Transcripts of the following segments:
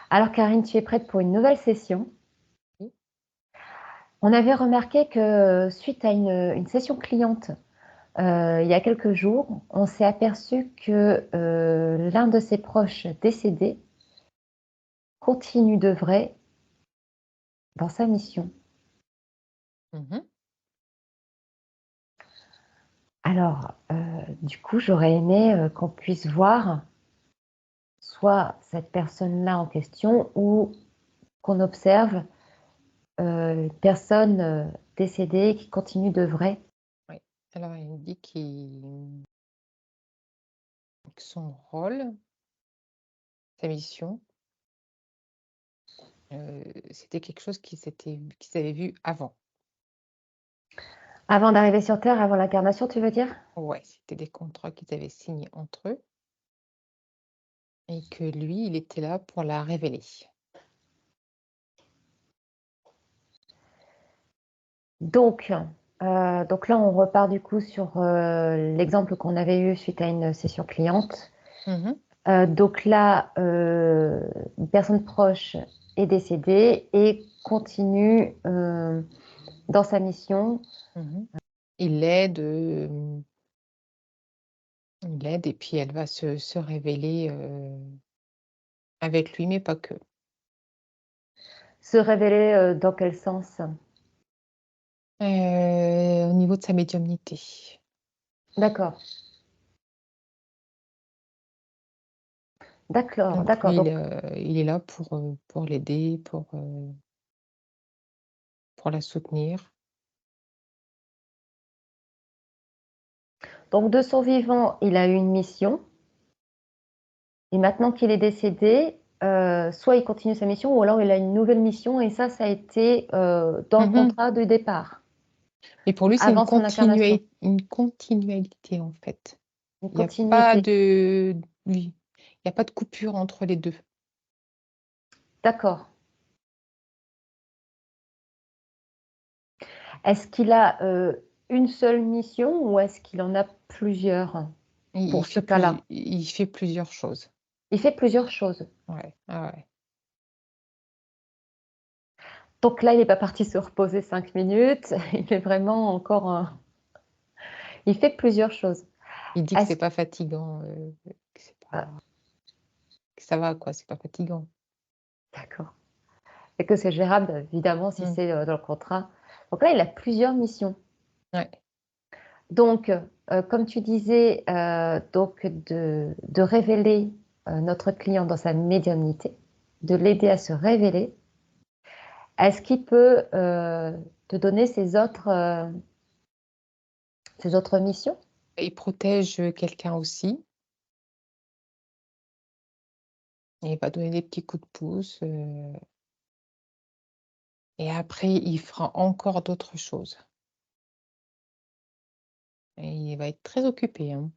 Alors Karine, tu es prête pour une nouvelle session? Oui. On avait remarqué que suite à une session cliente, il y a quelques jours, on s'est aperçu que l'un de ses proches décédés continue d'œuvrer dans sa mission. Mmh. Alors, du coup, j'aurais aimé qu'on puisse voir soit cette personne-là en question ou qu'on observe une personne décédée qui continue d'œuvrer. Oui. Alors il me dit que son rôle, sa mission, c'était quelque chose qu'ils avaient vu avant. Avant d'arriver sur Terre, avant l'incarnation, tu veux dire? Ouais, c'était des contrats qu'ils avaient signés entre eux et que lui, il était là pour la révéler. Donc, donc là, on repart du coup sur l'exemple qu'on avait eu suite à une session cliente. Mmh. Donc là, une personne proche est décédée et continue dans sa mission. Mmh. Il l'aide, il l'aide et puis elle va se révéler, avec lui, mais pas que. Se révéler dans quel sens? Au niveau de sa médiumnité. D'accord, d'accord, Donc d'accord. lui, Donc, il est là pour l'aider, pour la soutenir. donc de son vivant, il a eu une mission. Et maintenant qu'il est décédé, soit il continue sa mission ou alors il a une nouvelle mission et ça a été, dans le Mmh. contrat de départ, Et pour lui, c'est avant son incarnation. une continualité, en fait. Une Il y a pas continuité. de oui, il y a pas de coupure entre les 2. D'accord. Est-ce qu'il a, une seule mission ou est-ce qu'il en a plusieurs pour ce cas-là? Il fait plusieurs choses. Il fait plusieurs choses. Ouais, ah ouais. Donc là, il est pas parti se reposer 5 minutes, il est vraiment encore, il fait plusieurs choses. Il dit que Est-ce c'est pas fatigant, que c'est ah, pas que ça va quoi, c'est pas fatigant. d'accord, et que c'est gérable évidemment si Mmh. c'est, dans le contrat. Donc là, il a plusieurs missions. Ouais. Donc, comme tu disais, donc de révéler, notre client dans sa médiumnité, de l'aider à se révéler. Est-ce qu'il peut, te donner ses autres missions? Il protège, quelqu'un aussi et il va donner des petits coups de pouce, et après il fera encore d'autres choses et il va être très occupé, hein.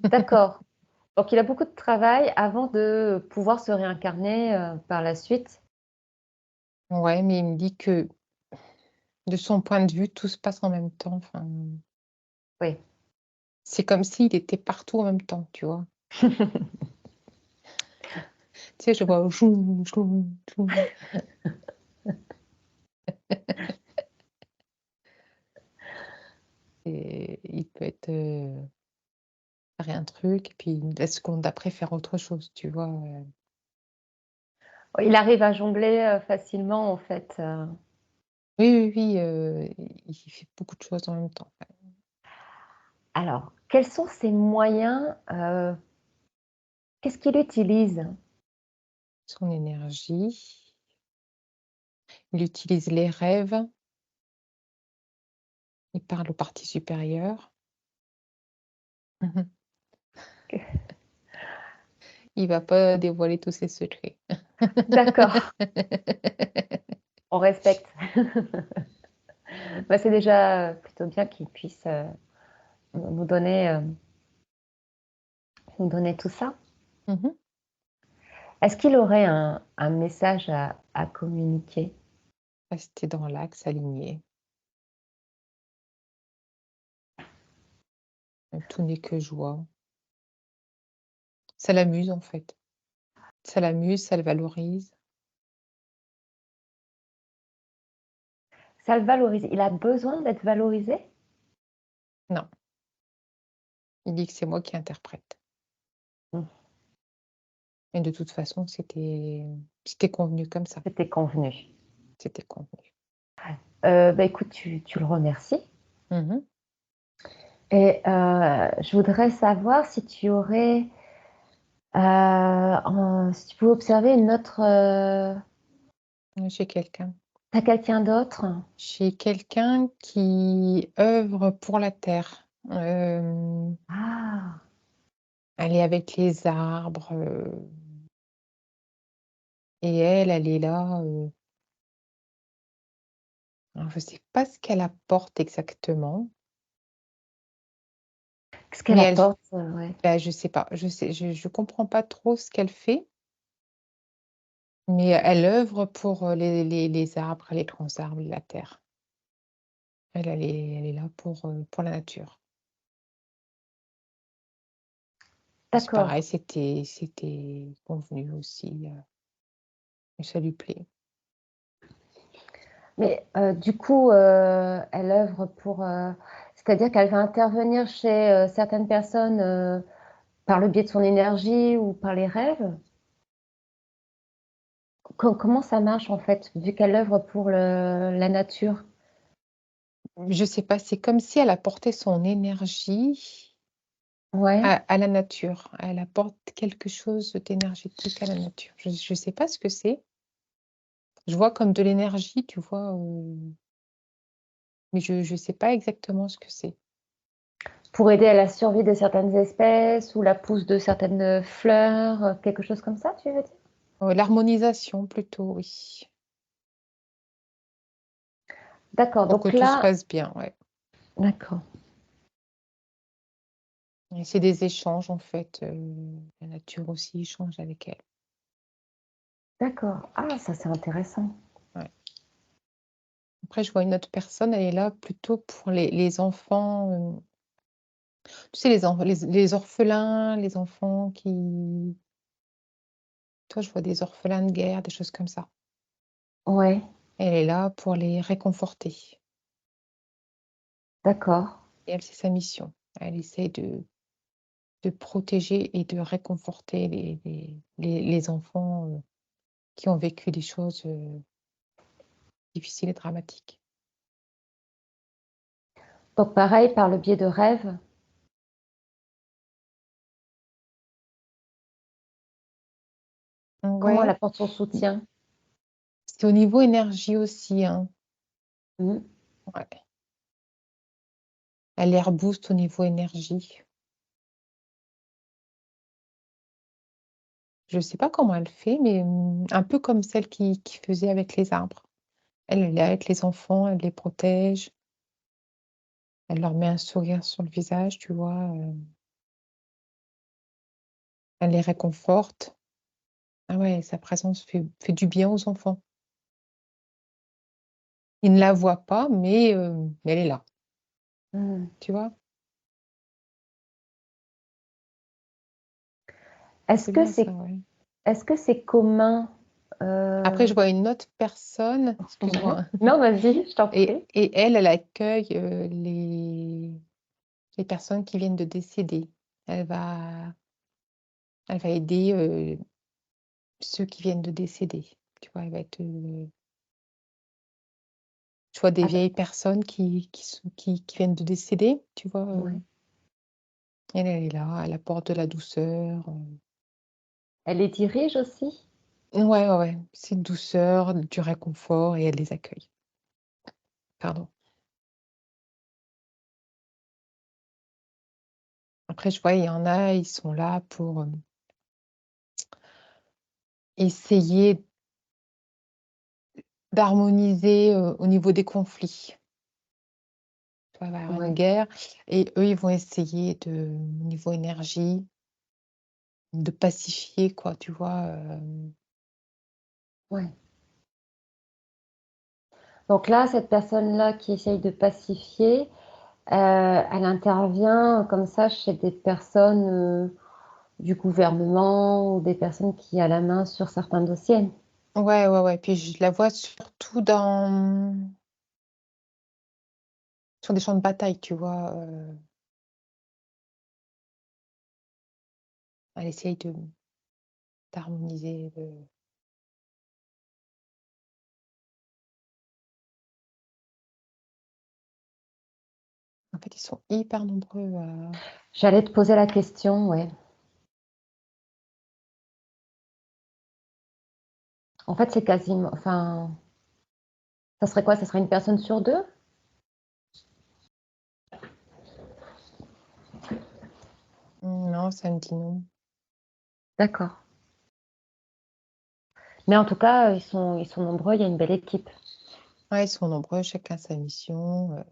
D'accord. Donc il a beaucoup de travail avant de pouvoir se réincarner, par la suite? Ouais, mais il me dit que de son point de vue, tout se passe en même temps, enfin, Oui. c'est comme s'il était partout en même temps, tu vois? Tu sais, je vois joum, joum, joum et il peut être, faire un truc et puis la seconde d'après faire autre chose, tu vois? Il arrive à jongler, facilement en fait, Oui, oui, oui, il fait beaucoup de choses en même temps, ouais. Alors, quels sont ses moyens, qu'est-ce qu'il utilise? Son énergie, il utilise les rêves, il parle aux parties supérieures. Mmh. Il va pas dévoiler tous ses secrets. D'accord, on respecte. Bah, c'est déjà, plutôt bien qu'il puisse, nous donner, nous donner tout ça. Mmh mh. Est-ce qu'il aurait un message à communiquer? Rester dans l'axe, aligné. Tout n'est que joie. Ça l'amuse, en fait. Ça l'amuse, ça le valorise. Ça le valorise. Il a besoin d'être valorisé? Non, il dit que c'est moi qui interprète. Mmh, Et de toute façon, c'était convenu comme ça. c'était convenu. C'était convenu. Bah, écoute, tu le remercies Mmh. et je voudrais savoir si tu aurais, si tu pouvais observer une autre, Chez quelqu'un. tu quelqu'un d'autre? Chez quelqu'un qui œuvre pour la terre. Ah! Elle est avec les arbres, et elle est là, alors je sais pas ce qu'elle apporte exactement, Qu'est-ce qu'elle mais elle apporte? Ouais. bah, je sais pas, je comprends pas trop ce qu'elle fait, mais elle œuvre pour, les arbres, les grands arbres, la terre. Elle est là pour la nature. C'est D'accord. pareil, c'était convenu aussi, et ça lui plaît. Mais du coup, elle œuvre pour, c'est-à-dire qu'elle va intervenir chez, certaines personnes, par le biais de son énergie ou par les rêves? Comment ça marche en fait, vu qu'elle œuvre pour la nature? Je sais pas, c'est comme si elle apportait son énergie Ouais, à la nature. Elle apporte quelque chose d'énergétique à la nature. Je sais pas ce que c'est. Je vois comme de l'énergie, tu vois, mais je sais pas exactement ce que c'est. pour aider à la survie de certaines espèces ou la pousse de certaines, fleurs, quelque chose comme ça, tu veux dire? L'harmonisation plutôt, oui. D'accord, Pour que donc tout se là passe bien, ouais. d'accord, Et c'est des échanges en fait, la nature aussi échange avec elle. d'accord. Ah ça, c'est intéressant. Ouais. Après je vois une autre personne, elle est là plutôt pour les enfants, tu sais les orphelins, les enfants qui toi je vois des orphelins de guerre, des choses comme ça. Ouais, Elle est là pour les réconforter d'accord. et elle, c'est sa mission. Elle essaie de protéger et de réconforter les enfants, qui ont vécu des choses, difficiles et dramatiques. Donc pareil, par le biais de rêves? Comment elle Ouais, apporte son soutien? c'est au niveau énergie aussi, hein. Mmh. Ouais. Elle les rebooste au niveau énergie. Je sais pas comment elle fait, mais un peu comme celle qui faisait avec les arbres. Elle est avec les enfants, elle les protège, elle leur met un sourire sur le visage, tu vois? Elle les réconforte. Ah ouais, sa présence fait du bien aux enfants. Ils ne la voient pas, mais elle est là, Mmh. tu vois? Est-ce C'est que bien ça, c'est ouais. est-ce que c'est commun, Après, je heu vois une autre personne, ouais. excuse-moi, hein, Non, vas-y, je t'en et prie. et elle, elle accueille, les personnes qui viennent de décéder. Elle va elle va aider, ceux qui viennent de décéder. Tu vois? Elle va être, je vois des Avec vieilles personnes qui viennent de décéder, tu vois? ouais. Elle est là, elle apporte de la douceur, Elle les dirige aussi? ouais, ouais, ouais, c'est une douceur, du réconfort et elle les accueille. Pardon. Après, je vois, il y en a, ils sont là pour, essayer d'harmoniser, au niveau des conflits. Tu vois, il va y avoir une Ouais, guerre et eux, ils vont essayer au niveau énergie, de pacifier quoi, tu vois? ouais. Donc là, cette personne-là qui essaye de pacifier, elle intervient comme ça chez des personnes, du gouvernement ou des personnes qui a la main sur certains dossiers. Ouais, ouais, ouais, puis je la vois surtout sur des champs de bataille, tu vois? Elle essaye d'harmoniser le en fait, ils sont hyper nombreux à J'allais te poser la question, ouais. En fait, c'est quasiment, enfin, ça serait quoi? Ça serait une personne sur deux? non, ça me dit non. D'accord. Mais en tout cas, ils sont nombreux, il y a une belle équipe. Ouais, ils sont nombreux, chacun sa mission,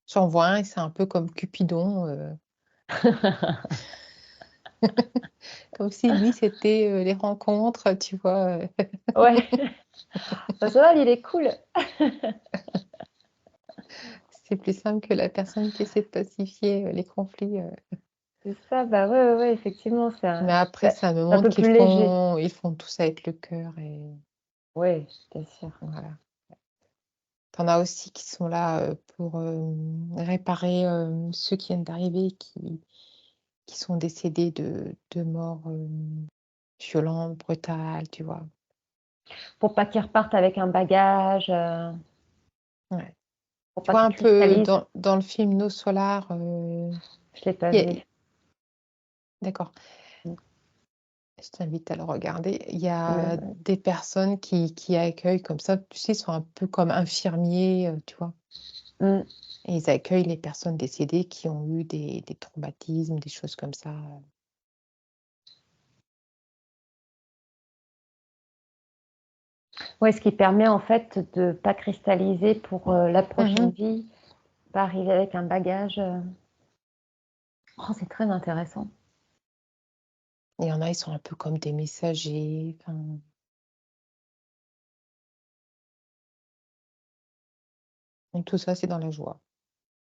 j'en vois un et c'est un peu comme Cupidon, comme si lui c'était, les rencontres, tu vois? Ouais. Bah, ça va, lui, il est cool. C'est plus simple que la personne qui essaie de pacifier, les conflits, C'est ça, bah, ouais, ouais, ouais, effectivement, mais après c'est ça me un montre peu qu'ils plus léger. font tout ça avec le cœur et Oui, bien sûr. voilà. Tu en as aussi qui sont là, pour, réparer, ceux qui viennent d'arriver qui sont décédés de morts, violentes, brutales, tu vois? Pour pas qu'ils repartent avec un bagage, Ouais. pour Tu pas vois qu'ils un peu cristallisent. dans le film Nos Solar, Je l'ai pas il y vu. a d'accord, Mmh. je t'invite à le regarder. Il y a Mmh. des personnes qui accueillent comme ça, tu sais, ils sont un peu comme infirmiers, tu vois? Mmh. Et ils accueillent les personnes décédées qui ont eu des traumatismes, des choses comme ça. Ouais, ce qui permet en fait de pas cristalliser pour, la prochaine Mmh. vie, pas arriver avec un bagage, oh, c'est très intéressant. Il y en a, ils sont un peu comme des messagers, enfin, donc tout ça, c'est dans la joie.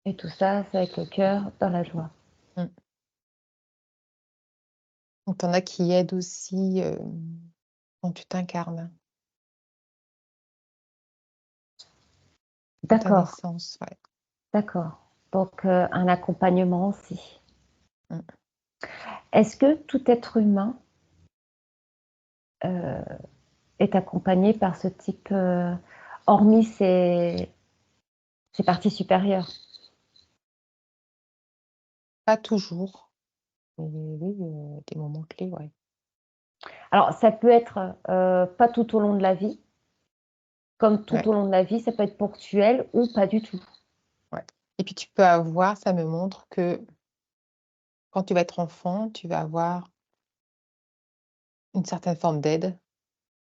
Et tout ça, c'est avec le cœur, dans la joie. Mmh. Donc tu en as qui aident aussi, quand tu t'incarnes, dans ta D'accord, naissance, ouais. d'accord. Donc, un accompagnement aussi. Mmh. Est-ce que tout être humain, heu, est accompagné par ce type, hormis ses parties supérieures? Pas toujours, mais oui, des moments clés, ouais. Alors ça peut être, pas tout au long de la vie, comme tout Ouais, au long de la vie, ça peut être ponctuel ou pas du tout. ouais et puis tu peux avoir ça me montre que quand tu vas être enfant, tu vas avoir une certaine forme d'aide.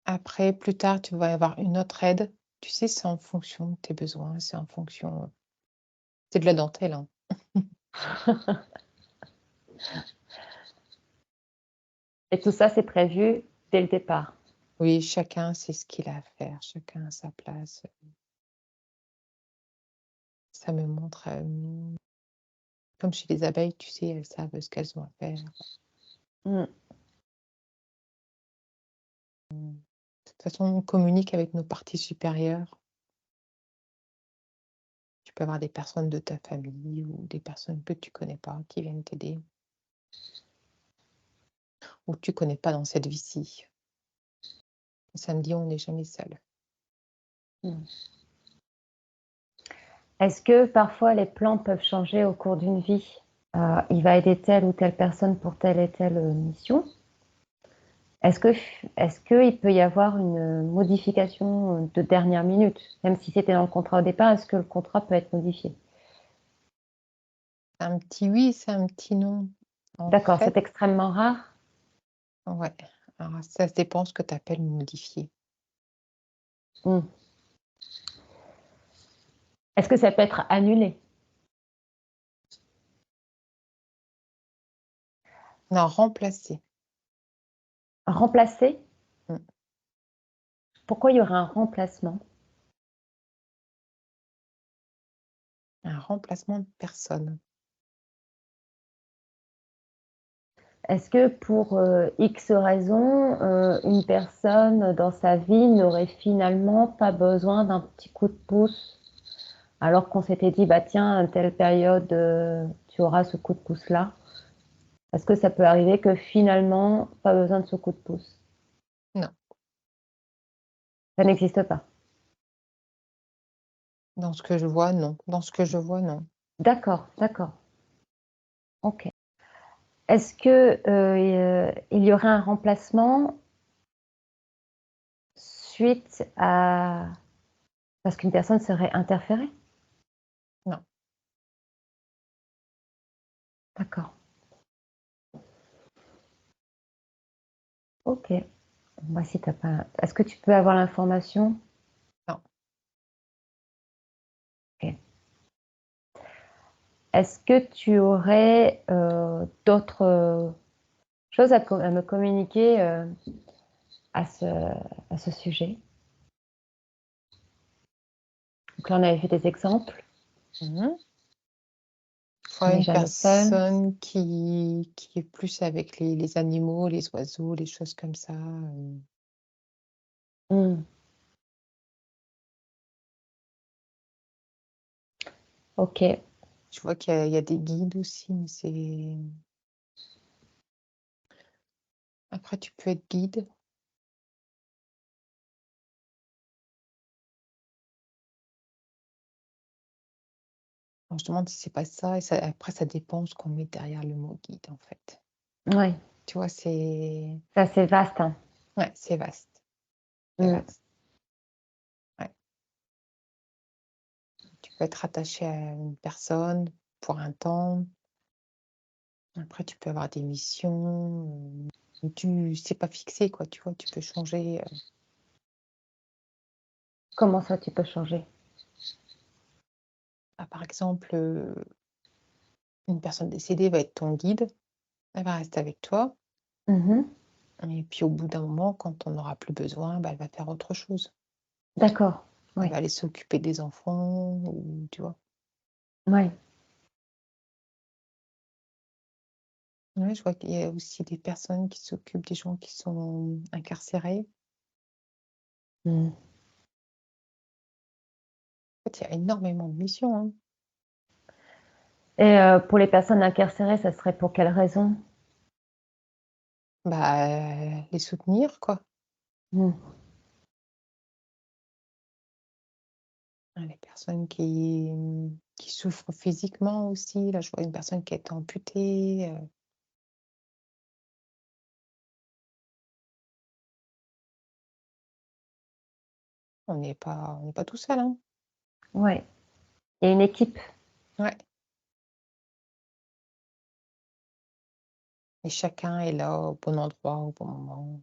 Après, plus tard, tu vas avoir une autre aide. Tu sais, c'est en fonction de tes besoins, c'est en fonction, c'est de la dentelle, hein. Et tout ça, c'est prévu dès le départ. Oui, chacun sait ce qu'il a à faire, chacun a sa place. Ça me montre, comme chez les abeilles, tu sais, elles savent ce qu'elles ont à faire. Mmh. De toute façon, on communique avec nos parties supérieures. Tu peux avoir des personnes de ta famille ou des personnes que tu connais pas qui viennent t'aider ou que tu connais pas dans cette vie-ci. Ça me dit: «On n'est jamais seul». Mmh. Est-ce que parfois les plans peuvent changer au cours d'une vie? Il va aider telle ou telle personne pour telle et telle, mission. Est-ce qu'il peut y avoir une modification, de dernière minute? Même si c'était dans le contrat au départ, est-ce que le contrat peut être modifié? C'est un petit oui, c'est un petit non. En D'accord, fait, c'est extrêmement rare? ouais, alors ça dépend ce que tu appelles modifier. Mmh. Est-ce que ça peut être annulé? Non, remplacer. Remplacé? Mmh. Pourquoi il y aurait un remplacement? Un remplacement de personne. est-ce que pour X raisons, une personne dans sa vie n'aurait finalement pas besoin d'un petit coup de pouce, alors qu'on s'était dit, bah tiens, à telle période, tu auras ce coup de pouce-là. Est-ce que ça peut arriver que finalement, pas besoin de ce coup de pouce? Non, Ça n'existe pas. dans ce que je vois, non. Dans ce que je vois, non. D'accord, d'accord. Ok. Est-ce que il y aurait un remplacement suite à parce qu'une personne serait interférée? Non. D'accord. Ok. Moi, si t'as pas, est-ce que tu peux avoir l'information? Non. Ok. Est-ce que tu aurais d'autres choses à me communiquer à ce sujet? Donc là, on avait vu des exemples. Mmh. On Ouais, n'est une jamais seul. personne qui est plus avec les animaux, les oiseaux, les choses comme ça, Hmm. Ok. je vois qu'il y a des guides aussi, mais c'est après tu peux être guide. Alors je demande si c'est pas ça et ça après ça dépend ce qu'on met derrière le mot guide, en fait. Ouais. Tu vois, c'est C'est assez vaste, hein. ouais, c'est Hmm. vaste, ouais. Tu peux être attaché à une personne pour un temps. Après tu peux avoir des missions, tu c'est pas fixé quoi, tu vois? Tu peux changer, Comment ça, tu peux changer? bah, par exemple, une personne décédée va être ton guide, elle va rester avec toi Mhm. et puis au bout d'un moment, quand on n'aura plus besoin, bah, elle va faire autre chose. D'accord. Elle Oui. va aller s'occuper des enfants ou tu vois? Ouais. Ouais, je vois qu'il y a aussi des personnes qui s'occupent des gens qui sont incarcérés. Hmm. En fait, il y a énormément de missions, hein. Et pour les personnes incarcérées, ça serait pour quelle raison? Bah, les soutenir quoi. Hmm. Hein, les personnes qui souffrent physiquement aussi. Là, je vois une personne qui a été amputée, on n'est pas tout seul, hein. Ouais. Il y a une équipe. Ouais et chacun est là au bon endroit, au bon moment.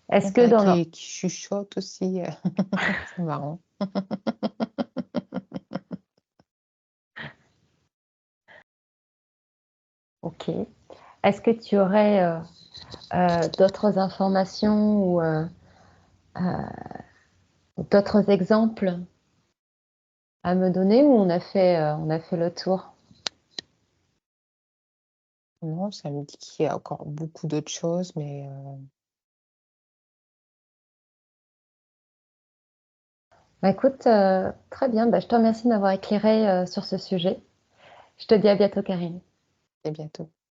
Il y Est-ce en que a dans le... qui chuchotent aussi, c'est marrant. Ok. Est-ce que tu aurais d'autres informations ou d'autres exemples à me donner ou on a fait le tour? Non, ça me dit qu'il y a encore beaucoup d'autres choses, mais Bah, écoute, très bien. Bah, je te remercie de m'avoir éclairé sur ce sujet. Je te dis à bientôt, Karine. à bientôt.